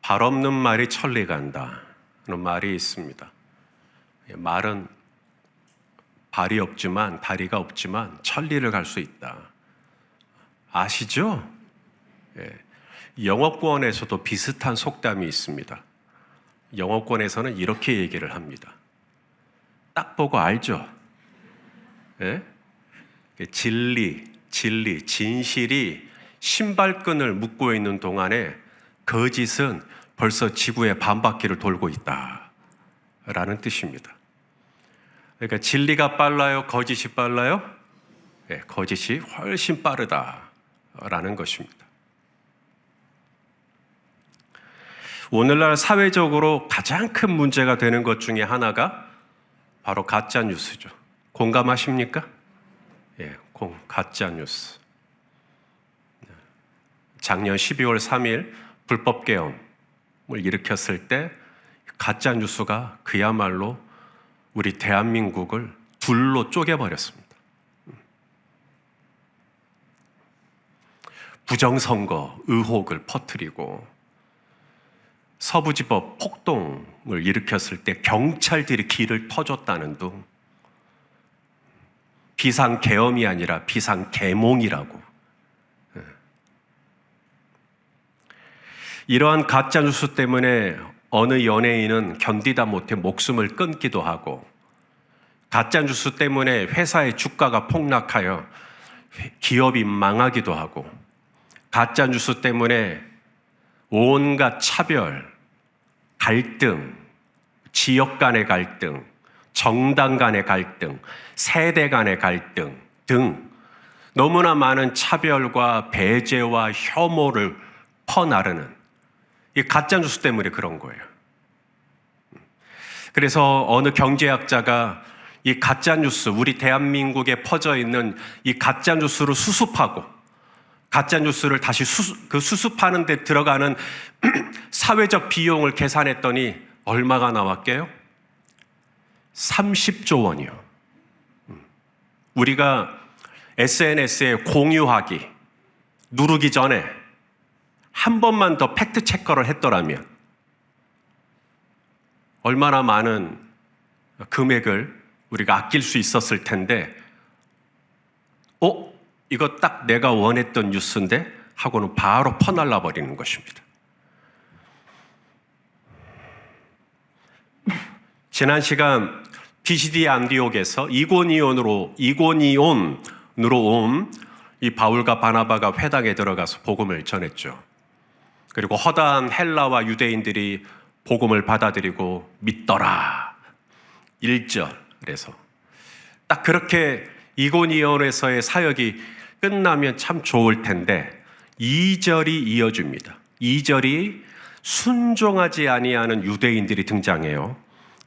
발 없는 말이 천리 간다 하는 말이 있습니다. 말은 발이 없지만, 다리가 없지만 천리를 갈 수 있다. 아시죠? 영어권에서도 비슷한 속담이 있습니다. 영어권에서는 이렇게 얘기를 합니다. 딱 보고 알죠? 진리, 진실이 신발끈을 묶고 있는 동안에 거짓은 벌써 지구의 반바퀴를 돌고 있다 라는 뜻입니다. 그러니까 진리가 빨라요? 거짓이 빨라요? 거짓이 훨씬 빠르다라는 것입니다. 오늘날 사회적으로 가장 큰 문제가 되는 것 중에 하나가 바로 가짜 뉴스죠. 공감하십니까? 가짜 뉴스. 작년 12월 3일 불법 계엄을 일으켰을 때 가짜 뉴스가 그야말로 우리 대한민국을 둘로 쪼개버렸습니다. 부정선거 의혹을 퍼뜨리고 서부지법 폭동을 일으켰을 때 경찰들이 길을 터줬다는 등 비상계엄이 아니라 비상계몽이라고. 이러한 가짜뉴스 때문에 어느 연예인은 견디다 못해 목숨을 끊기도 하고, 가짜뉴스 때문에 회사의 주가가 폭락하여 기업이 망하기도 하고, 가짜뉴스 때문에 온갖 차별, 갈등, 지역 간의 갈등, 정당 간의 갈등, 세대 간의 갈등 등 너무나 많은 차별과 배제와 혐오를 퍼나르는 이 가짜뉴스 때문에 그런 거예요. 그래서 어느 경제학자가 이 가짜뉴스, 우리 대한민국에 퍼져 있는 이 가짜뉴스를 수습하고 가짜뉴스를 다시 수습하는 데 들어가는 사회적 비용을 계산했더니 얼마가 나왔게요? 30조 원이요. 우리가 SNS에 공유하기 누르기 전에 한 번만 더 팩트 체크를 했더라면 얼마나 많은 금액을 우리가 아낄 수 있었을 텐데, 이거 딱 내가 원했던 뉴스인데 하고는 바로 퍼날라 버리는 것입니다. 지난 시간 비시디 안디옥에서 이고니온으로 온 이 바울과 바나바가 회당에 들어가서 복음을 전했죠. 그리고 허다한 헬라와 유대인들이 복음을 받아들이고 믿더라. 1절에서 딱 그렇게 이고니온에서의 사역이 끝나면 참 좋을 텐데 2절이 이어집니다. 2절이 순종하지 아니하는 유대인들이 등장해요.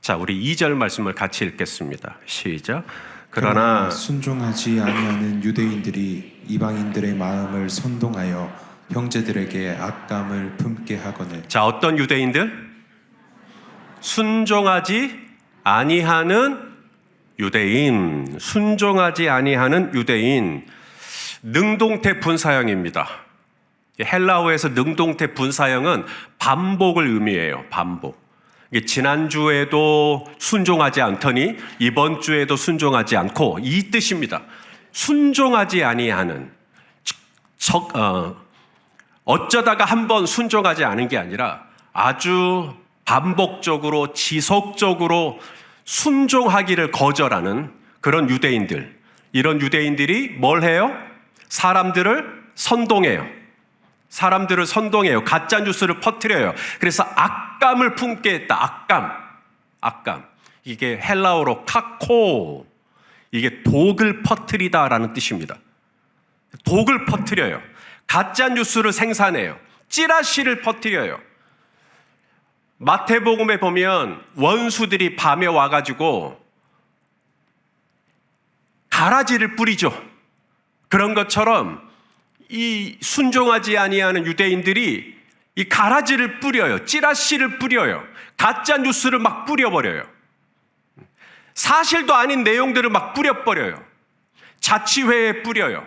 자, 우리 2절 말씀을 같이 읽겠습니다. 시작. 그러나 순종하지 아니하는 유대인들이 이방인들의 마음을 선동하여 형제들에게 악감을 품게 하거늘. 자, 어떤 유대인들? 순종하지 아니하는 유대인. 순종하지 아니하는 유대인. 능동태 분사형입니다. 헬라어에서 능동태 분사형은 반복을 의미해요. 반복. 지난주에도 순종하지 않더니 이번 주에도 순종하지 않고, 이 뜻입니다. 순종하지 아니하는, 어쩌다가 한번 순종하지 않은 게 아니라 아주 반복적으로 지속적으로 순종하기를 거절하는 그런 유대인들. 이런 유대인들이 뭘 해요? 사람들을 선동해요. 가짜 뉴스를 퍼뜨려요. 그래서 악감을 품게 했다. 악감. 이게 헬라어로 카코. 이게 독을 퍼뜨리다라는 뜻입니다. 독을 퍼뜨려요. 가짜 뉴스를 생산해요. 찌라시를 퍼뜨려요. 마태복음에 보면 원수들이 밤에 와가지고 가라지를 뿌리죠. 그런 것처럼 이 순종하지 아니하는 유대인들이 이 가라지를 뿌려요. 찌라시를 뿌려요. 가짜 뉴스를 막 뿌려버려요. 사실도 아닌 내용들을 막 뿌려버려요. 자치회에 뿌려요.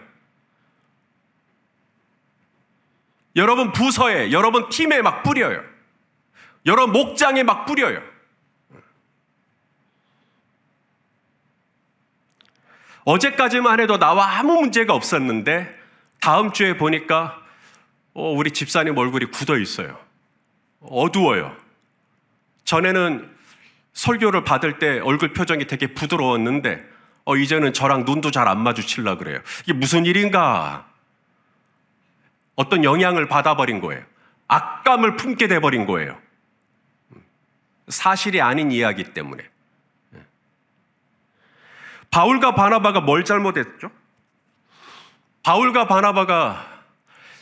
여러분 부서에, 여러분 팀에 막 뿌려요. 여러 목장에 막 뿌려요. 어제까지만 해도 나와 아무 문제가 없었는데 다음 주에 보니까 우리 집사님 얼굴이 굳어 있어요. 어두워요. 전에는 설교를 받을 때 얼굴 표정이 되게 부드러웠는데 이제는 저랑 눈도 잘 안 마주치려고 그래요. 이게 무슨 일인가? 어떤 영향을 받아버린 거예요. 악감을 품게 돼버린 거예요. 사실이 아닌 이야기 때문에. 바울과 바나바가 뭘 잘못했죠? 바울과 바나바가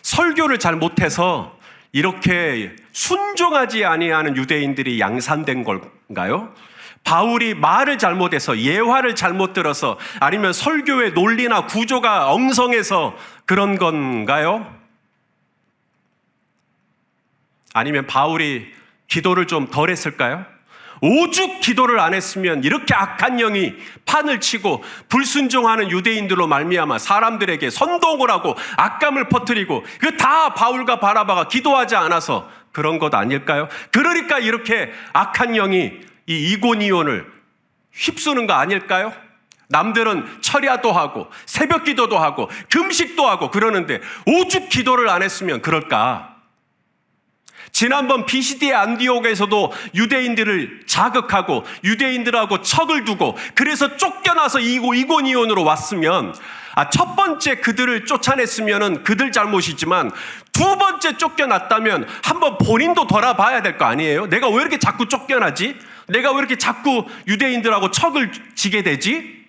설교를 잘 못해서 이렇게 순종하지 아니하는 유대인들이 양산된 걸까요? 바울이 말을 잘못해서 예화를 잘못 들어서 아니면 설교의 논리나 구조가 엉성해서 그런 건가요? 아니면 바울이 기도를 좀 덜 했을까요? 오죽 기도를 안 했으면 이렇게 악한 영이 판을 치고 불순종하는 유대인들로 말미암아 사람들에게 선동을 하고 악감을 퍼뜨리고 그 다 바울과 바나바가 기도하지 않아서 그런 것 아닐까요? 그러니까 이렇게 악한 영이 이 이고니온을 휩쓰는 거 아닐까요? 남들은 철야도 하고 새벽 기도도 하고 금식도 하고 그러는데 오죽 기도를 안 했으면 그럴까? 지난번 비시디의 안디옥에서도 유대인들을 자극하고 유대인들하고 척을 두고 그래서 쫓겨나서 이고니온으로 왔으면 첫 번째 그들을 쫓아냈으면 그들 잘못이지만 두 번째 쫓겨났다면 한번 본인도 돌아봐야 될 거 아니에요? 내가 왜 이렇게 자꾸 쫓겨나지? 내가 왜 이렇게 자꾸 유대인들하고 척을 지게 되지?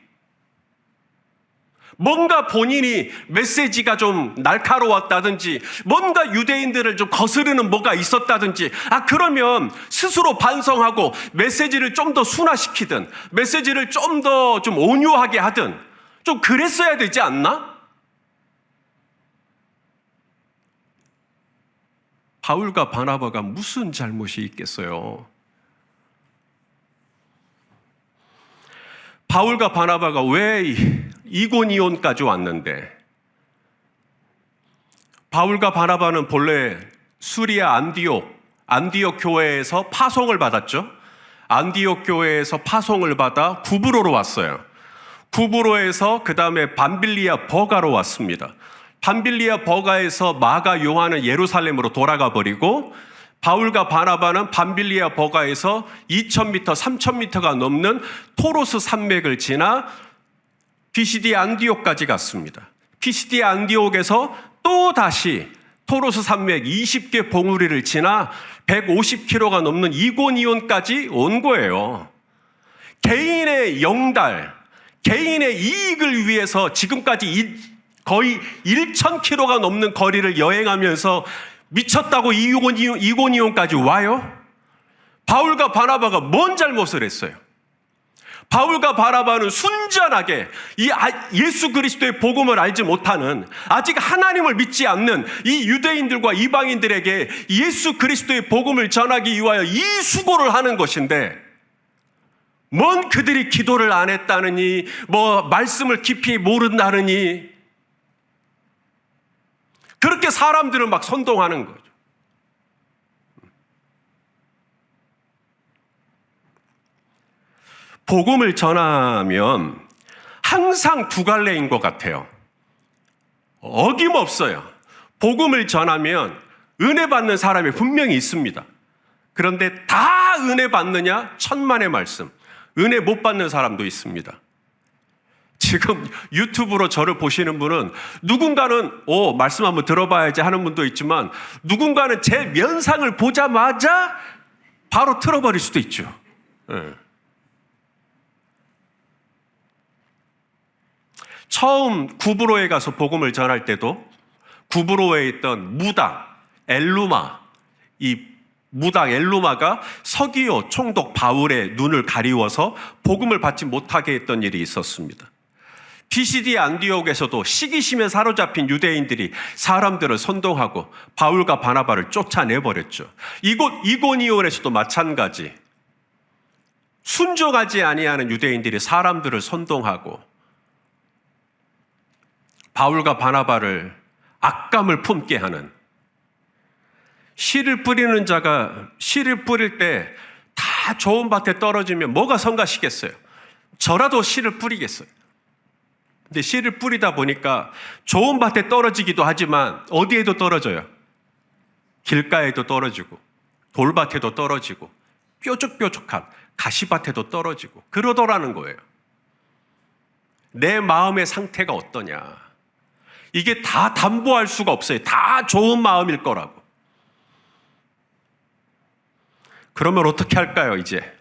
뭔가 본인이 메시지가 좀 날카로웠다든지 뭔가 유대인들을 좀 거스르는 뭐가 있었다든지 그러면 스스로 반성하고 메시지를 좀 더 순화시키든 메시지를 좀 더 좀 온유하게 하든 좀 그랬어야 되지 않나? 바울과 바나바가 무슨 잘못이 있겠어요? 바울과 바나바가 왜 이고니온까지 왔는데 바울과 바나바는 본래 수리아 안디옥 교회에서 파송을 받았죠. 안디옥 교회에서 파송을 받아 구브로로 왔어요. 구브로에서 그 다음에 밤빌리아 버가로 왔습니다. 밤빌리아 버가에서 마가 요한은 예루살렘으로 돌아가 버리고 바울과 바나바는 밤빌리아 버가에서 2000m, 3000m가 넘는 토로스 산맥을 지나 피시디 안디옥까지 갔습니다. 피시디 안디옥에서 또 다시 토로스 산맥 20개 봉우리를 지나 150km가 넘는 이고니온까지 온 거예요. 개인의 영달, 개인의 이익을 위해서 지금까지 거의 1000km가 넘는 거리를 여행하면서 미쳤다고 이고니온까지 와요? 바울과 바나바가 뭔 잘못을 했어요? 바울과 바나바는 순전하게 이 예수 그리스도의 복음을 알지 못하는 아직 하나님을 믿지 않는 이 유대인들과 이방인들에게 예수 그리스도의 복음을 전하기 위하여 이 수고를 하는 것인데 뭔 그들이 기도를 안 했다느니 말씀을 깊이 모른다느니 그렇게 사람들을 막 선동하는 거죠. 복음을 전하면 항상 두 갈래인 것 같아요. 어김없어요. 복음을 전하면 은혜 받는 사람이 분명히 있습니다. 그런데 다 은혜 받느냐? 천만의 말씀. 은혜 못 받는 사람도 있습니다. 지금 유튜브로 저를 보시는 분은 누군가는 말씀 한번 들어봐야지 하는 분도 있지만 누군가는 제 면상을 보자마자 바로 틀어버릴 수도 있죠. 네. 처음 구브로에 가서 복음을 전할 때도 구브로에 있던 무당 엘루마, 이 무당 엘루마가 서기오 총독 바울의 눈을 가리워서 복음을 받지 못하게 했던 일이 있었습니다. 피시디 안디옥에서도 시기심에 사로잡힌 유대인들이 사람들을 선동하고 바울과 바나바를 쫓아내버렸죠. 이고니온에서도 마찬가지. 순종하지 아니하는 유대인들이 사람들을 선동하고 바울과 바나바를 악감을 품게 하는 씨를 뿌리는 자가 씨를 뿌릴 때 다 좋은 밭에 떨어지면 뭐가 성가시겠어요? 저라도 씨를 뿌리겠어요. 근데 씨를 뿌리다 보니까 좋은 밭에 떨어지기도 하지만 어디에도 떨어져요? 길가에도 떨어지고 돌밭에도 떨어지고 뾰족뾰족한 가시밭에도 떨어지고 그러더라는 거예요. 내 마음의 상태가 어떠냐? 이게 다 담보할 수가 없어요. 다 좋은 마음일 거라고. 그러면 어떻게 할까요, 이제?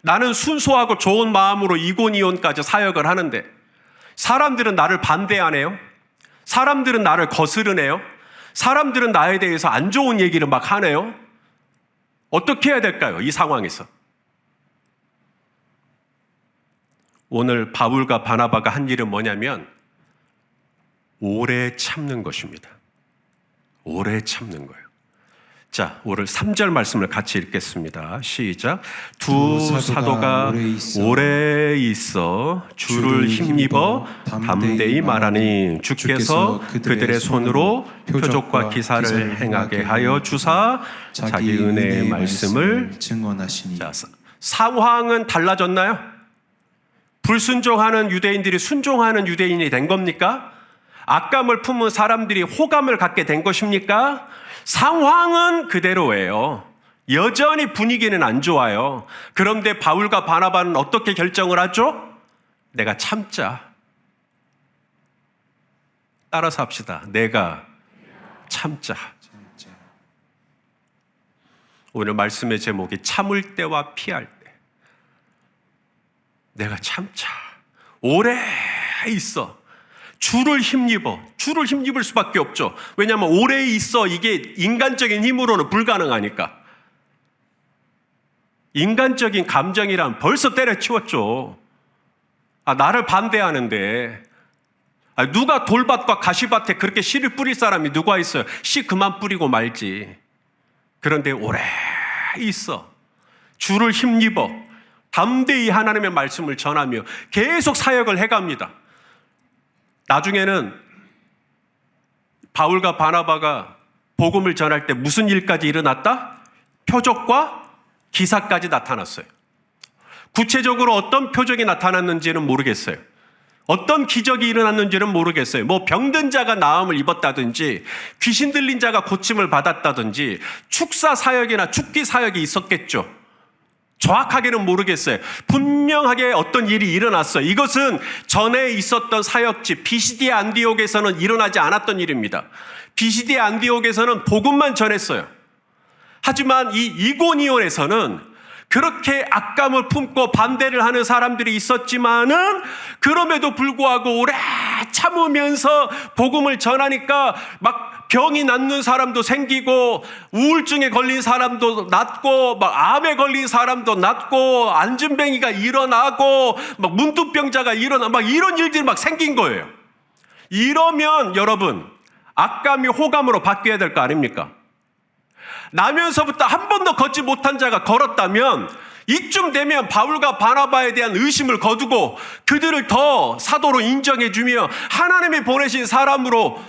나는 순수하고 좋은 마음으로 이곤이온까지 사역을 하는데 사람들은 나를 반대하네요. 사람들은 나를 거스르네요. 사람들은 나에 대해서 안 좋은 얘기를 막 하네요. 어떻게 해야 될까요, 이 상황에서? 오늘 바울과 바나바가 한 일은 뭐냐면 오래 참는 것입니다. 오래 참는 거예요. 자, 오늘 3절 말씀을 같이 읽겠습니다. 시작. 두 사도가 오래 있어 주를 힘입어 담대히 말하니 주께서 그들의 손으로 표적과 기사를 행하게 하여 주사 자기 은혜의 말씀을 증언하시니. 자, 상황은 달라졌나요? 불순종하는 유대인들이 순종하는 유대인이 된 겁니까? 악감을 품은 사람들이 호감을 갖게 된 것입니까? 상황은 그대로예요. 여전히 분위기는 안 좋아요. 그런데 바울과 바나바는 어떻게 결정을 하죠? 내가 참자. 따라서 합시다. 내가 참자. 오늘 말씀의 제목이 참을 때와 피할 때. 내가 참자. 오래 있어. 주를 힘입어. 주를 힘입을 수밖에 없죠. 왜냐하면 오래 있어. 이게 인간적인 힘으로는 불가능하니까. 인간적인 감정이란 벌써 때려치웠죠. 나를 반대하는데 누가 돌밭과 가시밭에 그렇게 씨를 뿌릴 사람이 누가 있어요? 씨 그만 뿌리고 말지. 그런데 오래 있어. 주를 힘입어. 담대히 하나님의 말씀을 전하며 계속 사역을 해갑니다. 나중에는 바울과 바나바가 복음을 전할 때 무슨 일까지 일어났다? 표적과 기사까지 나타났어요. 구체적으로 어떤 표적이 나타났는지는 모르겠어요. 어떤 기적이 일어났는지는 모르겠어요. 뭐 병든 자가 나음을 입었다든지 귀신 들린 자가 고침을 받았다든지 축사 사역이나 축기 사역이 있었겠죠. 정확하게는 모르겠어요. 분명하게 어떤 일이 일어났어요. 이것은 전에 있었던 사역지 비시디아 안디옥에서는 일어나지 않았던 일입니다. 비시디아 안디옥에서는 복음만 전했어요. 하지만 이 이고니온에서는 그렇게 악감을 품고 반대를 하는 사람들이 있었지만은 그럼에도 불구하고 오래 참으면서 복음을 전하니까 막 병이 낫는 사람도 생기고 우울증에 걸린 사람도 낫고 막 암에 걸린 사람도 낫고 안진뱅이가 일어나고 막 문득병자가 일어나 막 이런 일들이 막 생긴 거예요. 이러면 여러분 악감이 호감으로 바뀌어야 될 거 아닙니까? 나면서부터 한 번도 걷지 못한 자가 걸었다면 이쯤 되면 바울과 바나바에 대한 의심을 거두고 그들을 더 사도로 인정해주며 하나님이 보내신 사람으로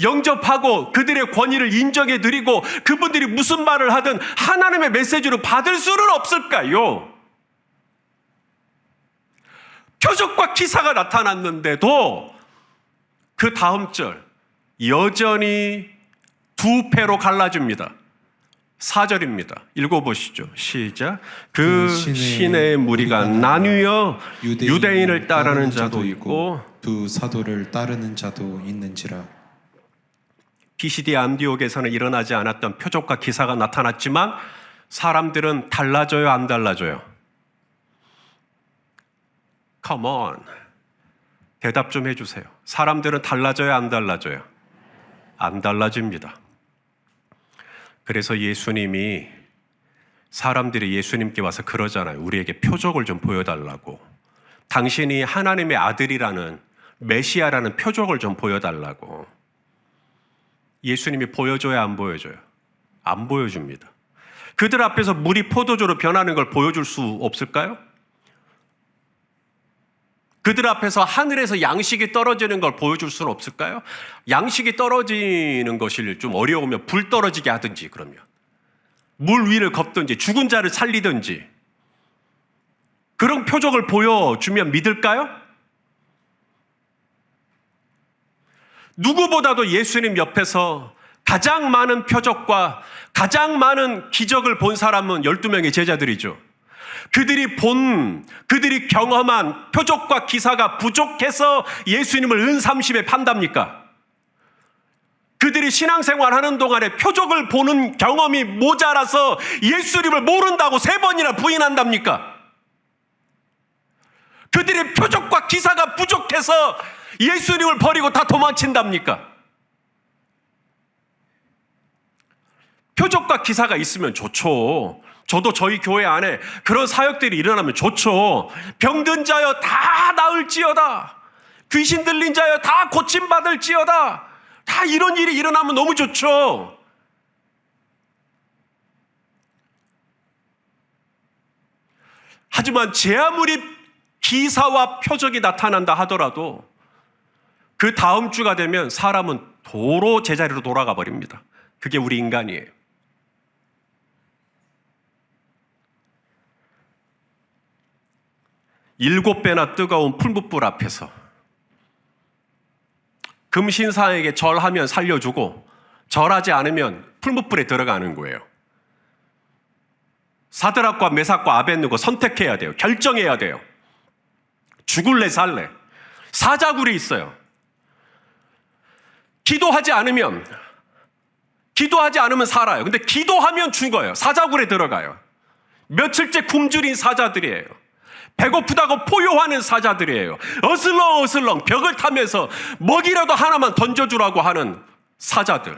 영접하고 그들의 권위를 인정해드리고 그분들이 무슨 말을 하든 하나님의 메시지로 받을 수는 없을까요? 표적과 기사가 나타났는데도 그 다음 절 여전히 두 패로 갈라집니다. 4절입니다. 읽어보시죠. 시작. 그 신의 무리가 나뉘어 유대인을 따르는 자도 있고 두 사도를 따르는 자도 있는지라. 비시디아 안디옥에서는 일어나지 않았던 표적과 기사가 나타났지만 사람들은 달라져요, 안 달라져요? Come on. 대답 좀 해주세요. 사람들은 달라져요, 안 달라져요? 안 달라집니다. 그래서 예수님이 사람들이 예수님께 와서 그러잖아요. 우리에게 표적을 좀 보여달라고. 당신이 하나님의 아들이라는 메시아라는 표적을 좀 보여달라고. 예수님이 보여줘야 안 보여줘요? 안 보여줍니다. 그들 앞에서 물이 포도주로 변하는 걸 보여줄 수 없을까요? 그들 앞에서 하늘에서 양식이 떨어지는 걸 보여줄 수는 없을까요? 양식이 떨어지는 것이 좀 어려우면 불 떨어지게 하든지, 그러면 물 위를 걷든지 죽은 자를 살리든지 그런 표적을 보여주면 믿을까요? 누구보다도 예수님 옆에서 가장 많은 표적과 가장 많은 기적을 본 사람은 12명의 제자들이죠. 그들이 경험한 표적과 기사가 부족해서 예수님을 은30에 판답니까? 그들이 신앙생활 하는 동안에 표적을 보는 경험이 모자라서 예수님을 모른다고 3번이나 부인한답니까? 그들의 표적과 기사가 부족해서 예수님을 버리고 다 도망친답니까? 표적과 기사가 있으면 좋죠. 저도 저희 교회 안에 그런 사역들이 일어나면 좋죠. 병든 자여 다 나을지어다. 귀신 들린 자여 다 고침받을지어다. 다 이런 일이 일어나면 너무 좋죠. 하지만 제 아무리 기사와 표적이 나타난다 하더라도 그 다음 주가 되면 사람은 도로 제자리로 돌아가 버립니다. 그게 우리 인간이에요. 일곱 배나 뜨거운 풀무불 앞에서 금신상에게 절하면 살려주고 절하지 않으면 풀무불에 들어가는 거예요. 사드락과 메삭과 아벳느고 선택해야 돼요. 결정해야 돼요. 죽을래 살래. 사자굴이 있어요. 기도하지 않으면 살아요. 근데 기도하면 죽어요. 사자굴에 들어가요. 며칠째 굶주린 사자들이에요. 배고프다고 포효하는 사자들이에요. 어슬렁어슬렁 벽을 타면서 먹이라도 하나만 던져주라고 하는 사자들.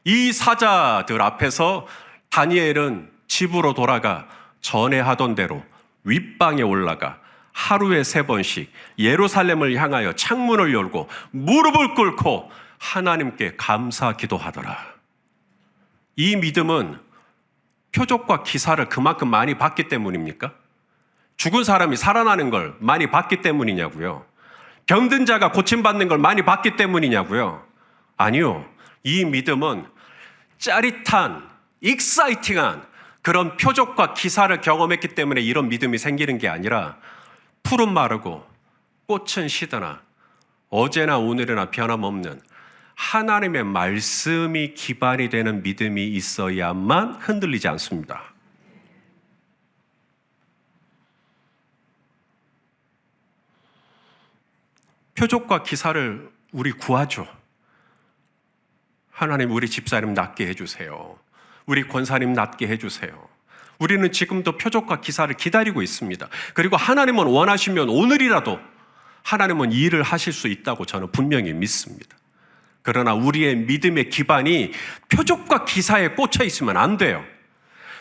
이 사자들 앞에서 다니엘은 집으로 돌아가 전에 하던 대로 윗방에 올라가 하루에 3번씩 예루살렘을 향하여 창문을 열고 무릎을 꿇고 하나님께 감사 기도하더라. 이 믿음은 표적과 기사를 그만큼 많이 봤기 때문입니까? 죽은 사람이 살아나는 걸 많이 봤기 때문이냐고요? 병든 자가 고침받는 걸 많이 봤기 때문이냐고요? 아니요. 이 믿음은 짜릿한, 익사이팅한 그런 표적과 기사를 경험했기 때문에 이런 믿음이 생기는 게 아니라 풀은 마르고 꽃은 시드나 어제나 오늘이나 변함없는 하나님의 말씀이 기반이 되는 믿음이 있어야만 흔들리지 않습니다. 표적과 기사를 우리 구하죠. 하나님 우리 집사님 낫게 해주세요. 우리 권사님 낫게 해주세요. 우리는 지금도 표적과 기사를 기다리고 있습니다. 그리고 하나님은 원하시면 오늘이라도 하나님은 일을 하실 수 있다고 저는 분명히 믿습니다. 그러나 우리의 믿음의 기반이 표적과 기사에 꽂혀 있으면 안 돼요.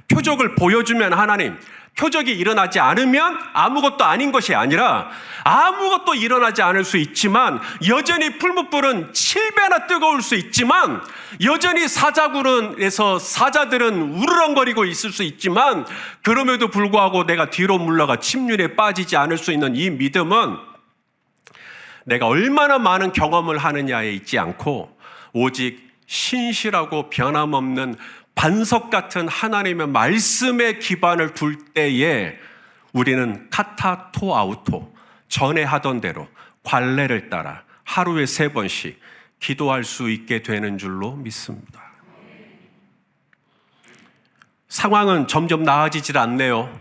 표적을 보여주면 하나님, 표적이 일어나지 않으면 아무것도 아닌 것이 아니라 아무것도 일어나지 않을 수 있지만 여전히 풀무불은 7배나 뜨거울 수 있지만 여전히 사자굴에서 사자들은 우르렁거리고 있을 수 있지만 그럼에도 불구하고 내가 뒤로 물러가 침륜에 빠지지 않을 수 있는 이 믿음은 내가 얼마나 많은 경험을 하느냐에 있지 않고 오직 신실하고 변함없는 반석 같은 하나님의 말씀에 기반을 둘 때에 우리는 카타토 아우토 전에 하던 대로 관례를 따라 하루에 3번씩 기도할 수 있게 되는 줄로 믿습니다. 상황은 점점 나아지질 않네요.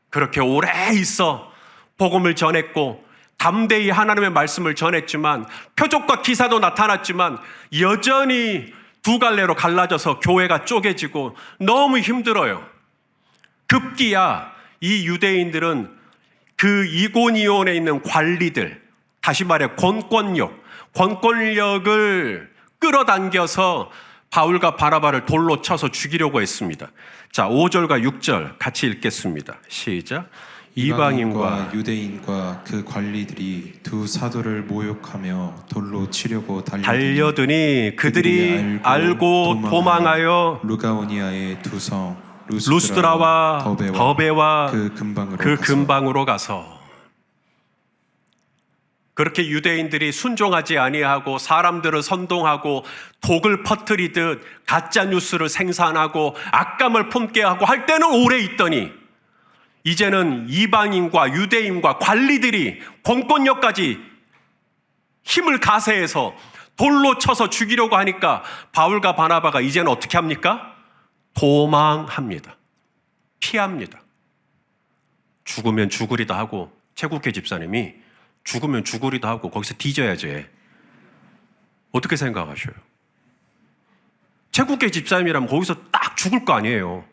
그렇게 오래 있어 복음을 전했고 담대히 하나님의 말씀을 전했지만 표적과 기사도 나타났지만 여전히 두 갈래로 갈라져서 교회가 쪼개지고 너무 힘들어요. 급기야 이 유대인들은 그 이고니온에 있는 관리들, 다시 말해 권권력을 끌어당겨서 바울과 바나바를 돌로 쳐서 죽이려고 했습니다. 자, 5절과 6절 같이 읽겠습니다. 시작. 이방인과 유대인과 그 관리들이 두 사도를 모욕하며 돌로 치려고 달려드니 그들이 알고 도망하여 루가오니아의 두 성 루스드라와 더베와 그 근방으로 가서 그렇게 유대인들이 순종하지 아니하고 사람들을 선동하고 독을 퍼뜨리듯 가짜 뉴스를 생산하고 악감을 품게 하고 할 때는 오래 있더니 이제는 이방인과 유대인과 관리들이 공권력까지 힘을 가세해서 돌로 쳐서 죽이려고 하니까 바울과 바나바가 이제는 어떻게 합니까? 도망합니다. 피합니다. 죽으면 죽으리다 하고 최국회 집사님이 죽으면 죽으리다 하고 거기서 뒤져야지. 어떻게 생각하셔요? 최국회 집사님이라면 거기서 딱 죽을 거 아니에요.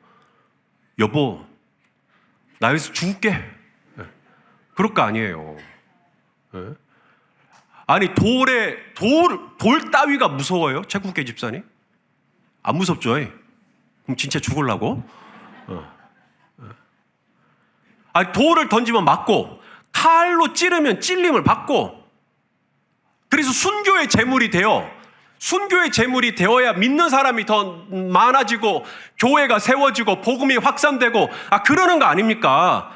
여보, 나 여기서 죽을게. 그럴 거 아니에요. 아니 돌 따위가 무서워요? 최국회 집사님? 안 무섭죠? 그럼 진짜 죽으려고? 아니 돌을 던지면 맞고 칼로 찌르면 찔림을 받고 그래서 순교의 제물이 되어야 믿는 사람이 더 많아지고 교회가 세워지고 복음이 확산되고 그러는 거 아닙니까?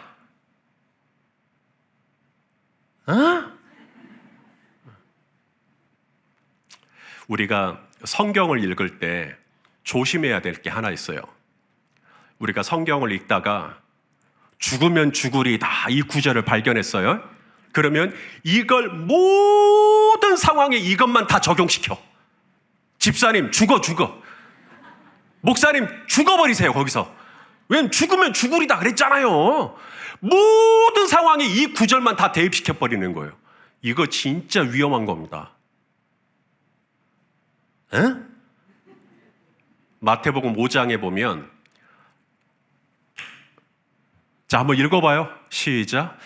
우리가 성경을 읽을 때 조심해야 될 게 하나 있어요. 우리가 성경을 읽다가 죽으면 죽으리다 이 구절을 발견했어요. 그러면 이걸 모든 상황에 이것만 다 적용시켜. 집사님 죽어. 목사님 죽어버리세요 거기서. 왜냐면 죽으면 죽으리다 그랬잖아요. 모든 상황에 이 구절만 다 대입시켜버리는 거예요. 이거 진짜 위험한 겁니다. 마태복음 5장에 보면 자 한번 읽어봐요. 시작.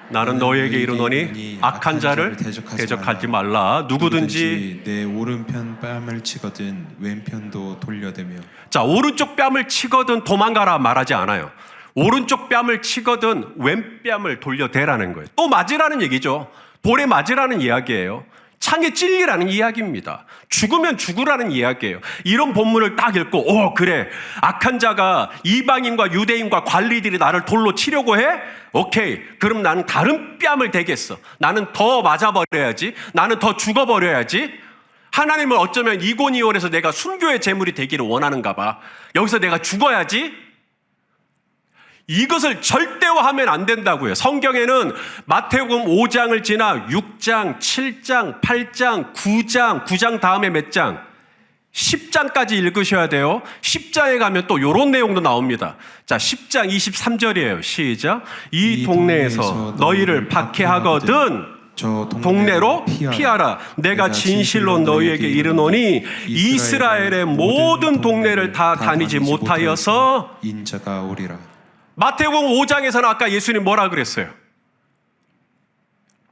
나는 너희에게 이르노니 악한 자를 대적하지 말라. 누구든지 내 오른편 뺨을 치거든 왼편도 돌려대며. 자 오른쪽 뺨을 치거든 도망가라 말하지 않아요. 오른쪽 뺨을 치거든 왼뺨을 돌려대라는 거예요. 또 맞으라는 얘기죠. 돌에 맞으라는 이야기예요. 창에 찔리라는 이야기입니다. 죽으면 죽으라는 이야기예요. 이런 본문을 딱 읽고 그래 악한 자가 이방인과 유대인과 관리들이 나를 돌로 치려고 해? 오케이 그럼 나는 다른 뺨을 대겠어. 나는 더 맞아버려야지. 나는 더 죽어버려야지. 하나님은 어쩌면 이곤이온에서 내가 순교의 제물이 되기를 원하는가 봐. 여기서 내가 죽어야지. 이것을 절대화하면 안 된다고요. 성경에는 마태복음 5장을 지나 6장, 7장, 8장, 9장 다음에 몇 장? 10장까지 읽으셔야 돼요. 10장에 가면 또 이런 내용도 나옵니다. 자, 10장 23절이에요. 시작. 이 동네에서 너희를 박해하거든 저 동네로 피하라. 내가 진실로 너희에게 이르노니 이스라엘의 모든 동네를 다 다니지 못하여서 인자가 오리라. 마태복음 5장에서는 아까 예수님 뭐라 그랬어요?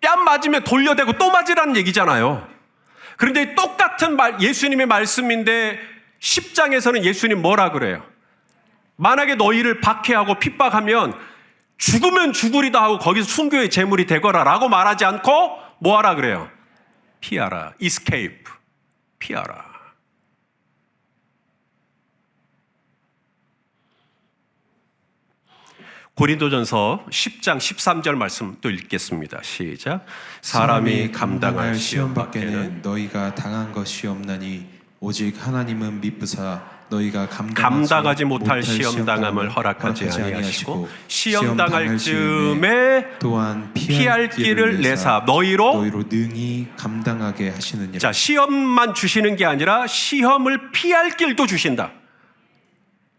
뺨 맞으면 돌려대고 또 맞으라는 얘기잖아요. 그런데 똑같은 예수님의 말씀인데 10장에서는 예수님 뭐라 그래요? 만약에 너희를 박해하고 핍박하면 죽으면 죽으리다 하고 거기서 순교의 제물이 되거라 라고 말하지 않고 뭐하라 그래요? 피하라. escape. 피하라. 고린도전서 10장 13절 말씀 또 읽겠습니다. 시작. 사람이 감당할 시험 밖에는 너희가 당한 것이 없나니 오직 하나님은 미쁘사 너희가 감당하지 못할 시험 당함을 허락하지 아니하시고 시험 당할 즈음에 또한 피할 길을 내사 너희로 능히 감당하게 하시느니라. 자, 시험만 주시는 게 아니라 시험을 피할 길도 주신다.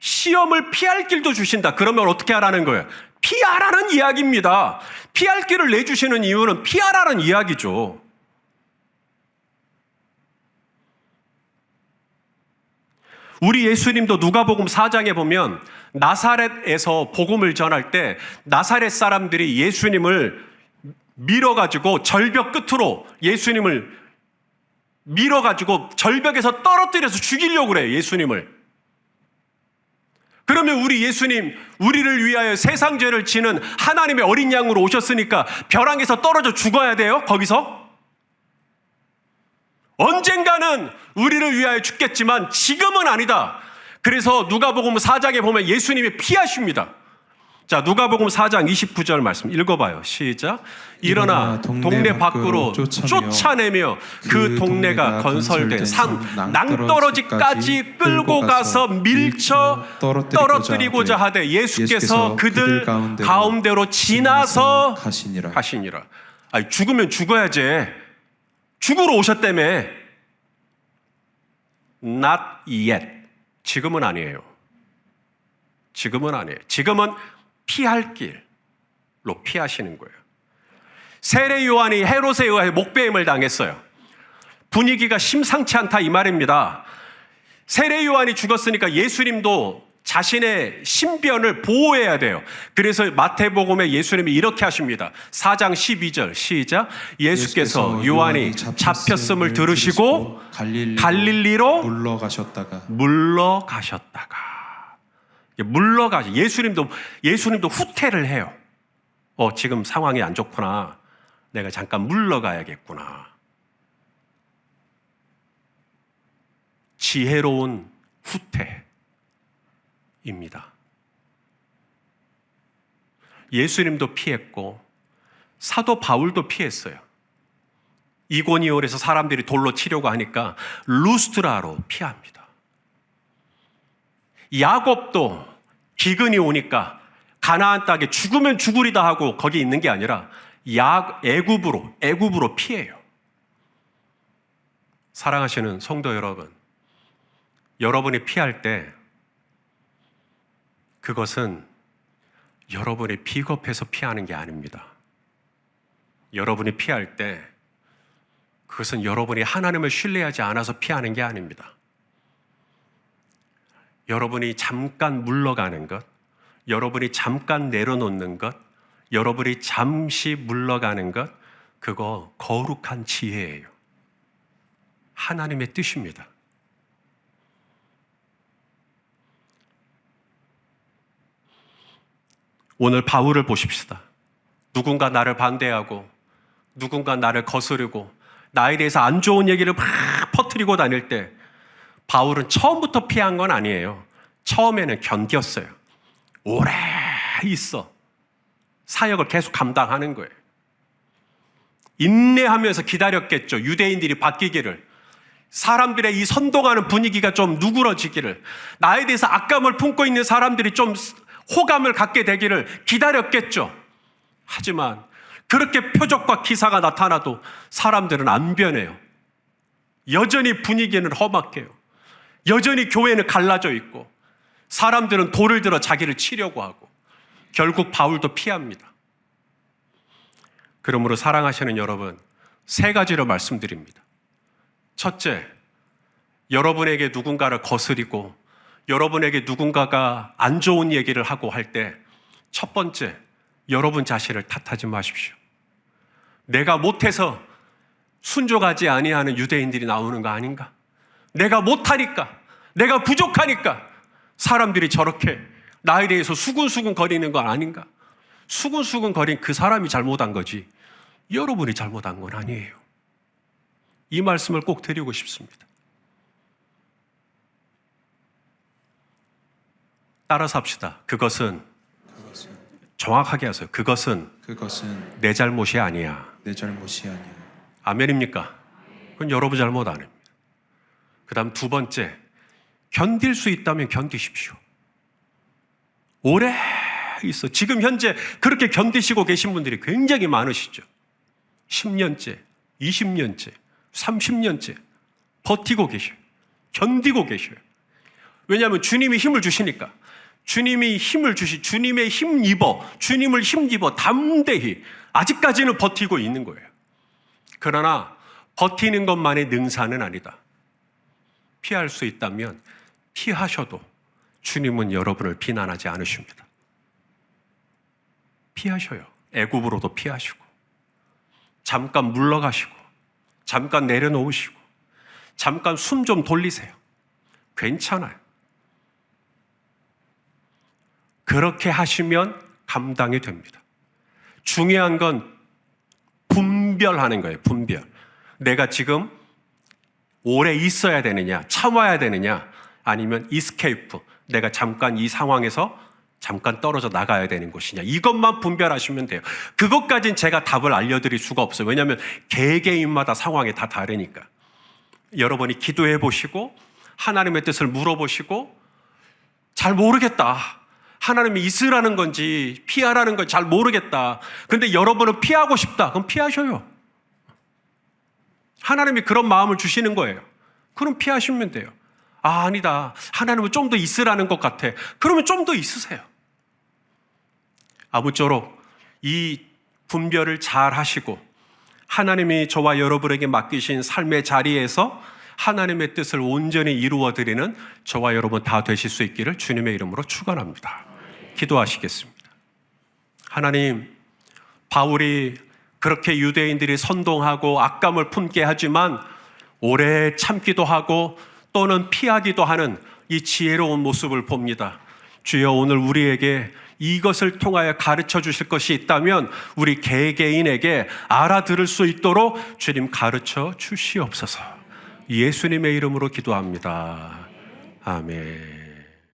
시험을 피할 길도 주신다. 그러면 어떻게 하라는 거예요? 피하라는 이야기입니다. 피할 길을 내주시는 이유는 피하라는 이야기죠. 우리 예수님도 누가복음 4장에 보면 나사렛에서 복음을 전할 때 나사렛 사람들이 예수님을 밀어가지고 절벽 끝으로 예수님을 밀어가지고 절벽에서 떨어뜨려서 죽이려고 그래요. 예수님을. 그러면 우리 예수님, 우리를 위하여 세상 죄를 지는 하나님의 어린 양으로 오셨으니까 벼랑에서 떨어져 죽어야 돼요? 거기서? 언젠가는 우리를 위하여 죽겠지만 지금은 아니다. 그래서 누가복음 4장에 보면 예수님이 피하십니다. 자, 누가복음 4장 29절 말씀 읽어봐요. 시작. 일어나 동네 밖으로 쫓아내며 그 동네가 건설된 산 낭떠러지까지 끌고 가서 밀쳐 떨어뜨리고자 하되 예수께서 그들 가운데로 지나서 가시니라. 아니, 죽으면 죽어야지. 죽으러 오셨다며. Not yet. 지금은 아니에요. 지금은 아니에요. 지금은 피할 길로 피하시는 거예요. 세례 요한이 헤롯에 의해 목배임을 당했어요. 분위기가 심상치 않다 이 말입니다. 세례 요한이 죽었으니까 예수님도 자신의 신변을 보호해야 돼요. 그래서 마태복음에 예수님이 이렇게 하십니다. 4장 12절 시작. 예수께서 요한이 잡혔음을 들으시고 갈릴리로 물러가셨다가 예수님도 후퇴를 해요. 지금 상황이 안 좋구나. 내가 잠깐 물러가야겠구나. 지혜로운 후퇴입니다. 예수님도 피했고 사도 바울도 피했어요. 이고니온에서 사람들이 돌로 치려고 하니까 루스트라로 피합니다. 야곱도 기근이 오니까 가나안 땅에 죽으면 죽으리다 하고 거기 있는 게 아니라 애굽으로 피해요. 사랑하시는 성도 여러분, 여러분이 피할 때 그것은 여러분이 비겁해서 피하는 게 아닙니다. 여러분이 피할 때 그것은 여러분이 하나님을 신뢰하지 않아서 피하는 게 아닙니다. 여러분이 잠깐 물러가는 것, 여러분이 잠깐 내려놓는 것, 여러분이 잠시 물러가는 것, 그거 거룩한 지혜예요. 하나님의 뜻입니다. 오늘 바울을 보십시다. 누군가 나를 반대하고 누군가 나를 거스르고 나에 대해서 안 좋은 얘기를 막 퍼뜨리고 다닐 때 바울은 처음부터 피한 건 아니에요. 처음에는 견뎠어요. 오래 있어. 사역을 계속 감당하는 거예요. 인내하면서 기다렸겠죠. 유대인들이 바뀌기를. 사람들의 이 선동하는 분위기가 좀 누그러지기를. 나에 대해서 악감을 품고 있는 사람들이 좀 호감을 갖게 되기를 기다렸겠죠. 하지만 그렇게 표적과 기사가 나타나도 사람들은 안 변해요. 여전히 분위기는 험악해요. 여전히 교회는 갈라져 있고 사람들은 돌을 들어 자기를 치려고 하고 결국 바울도 피합니다. 그러므로 사랑하시는 여러분, 세 가지로 말씀드립니다. 첫째, 여러분에게 누군가를 거스리고 여러분에게 누군가가 안 좋은 얘기를 하고 할 때 첫 번째, 여러분 자신을 탓하지 마십시오. 내가 못해서 순종하지 아니하는 유대인들이 나오는 거 아닌가? 내가 못하니까, 내가 부족하니까 사람들이 저렇게 나에 대해서 수근수근 거리는 건 아닌가? 수근수근 거린 그 사람이 잘못한 거지 여러분이 잘못한 건 아니에요. 이 말씀을 꼭 드리고 싶습니다. 따라서 합시다. 그것은 정확하게 하세요. 그것은 내 잘못이 아니야. 내 잘못이 아니야. 아멘입니까? 그건 여러분 잘못 아닙니다. 그 다음 두 번째, 견딜 수 있다면 견디십시오. 오래 있어. 지금 현재 그렇게 견디시고 계신 분들이 굉장히 많으시죠. 10년째, 20년째, 30년째 버티고 계셔요. 견디고 계셔요. 왜냐하면 주님이 힘을 주시니까. 주님이 힘을 주님의 주님을 힘입어 담대히 아직까지는 버티고 있는 거예요. 그러나 버티는 것만의 능사는 아니다. 피할 수 있다면 피하셔도 주님은 여러분을 비난하지 않으십니다. 피하셔요. 애굽으로도 피하시고 잠깐 물러가시고 잠깐 내려놓으시고 잠깐 숨 좀 돌리세요. 괜찮아요. 그렇게 하시면 감당이 됩니다. 중요한 건 분별하는 거예요. 분별. 내가 지금 오래 있어야 되느냐, 참아야 되느냐, 아니면 이스케이프, 내가 잠깐 이 상황에서 잠깐 떨어져 나가야 되는 것이냐, 이것만 분별하시면 돼요. 그것까진 제가 답을 알려드릴 수가 없어요. 왜냐하면 개개인마다 상황이 다 다르니까. 여러분이 기도해 보시고 하나님의 뜻을 물어보시고 잘 모르겠다, 하나님이 있으라는 건지 피하라는 건지 잘 모르겠다, 근데 여러분은 피하고 싶다, 그럼 피하셔요. 하나님이 그런 마음을 주시는 거예요. 그럼 피하시면 돼요. 아, 아니다, 하나님은 좀 더 있으라는 것 같아, 그러면 좀 더 있으세요. 아무쪼록 이 분별을 잘 하시고 하나님이 저와 여러분에게 맡기신 삶의 자리에서 하나님의 뜻을 온전히 이루어드리는 저와 여러분 다 되실 수 있기를 주님의 이름으로 축원합니다. 기도하시겠습니다. 하나님, 바울이 그렇게 유대인들이 선동하고 악감을 품게 하지만 오래 참기도 하고 또는 피하기도 하는 이 지혜로운 모습을 봅니다. 주여, 오늘 우리에게 이것을 통하여 가르쳐 주실 것이 있다면 우리 개개인에게 알아들을 수 있도록 주님 가르쳐 주시옵소서. 예수님의 이름으로 기도합니다. 아멘.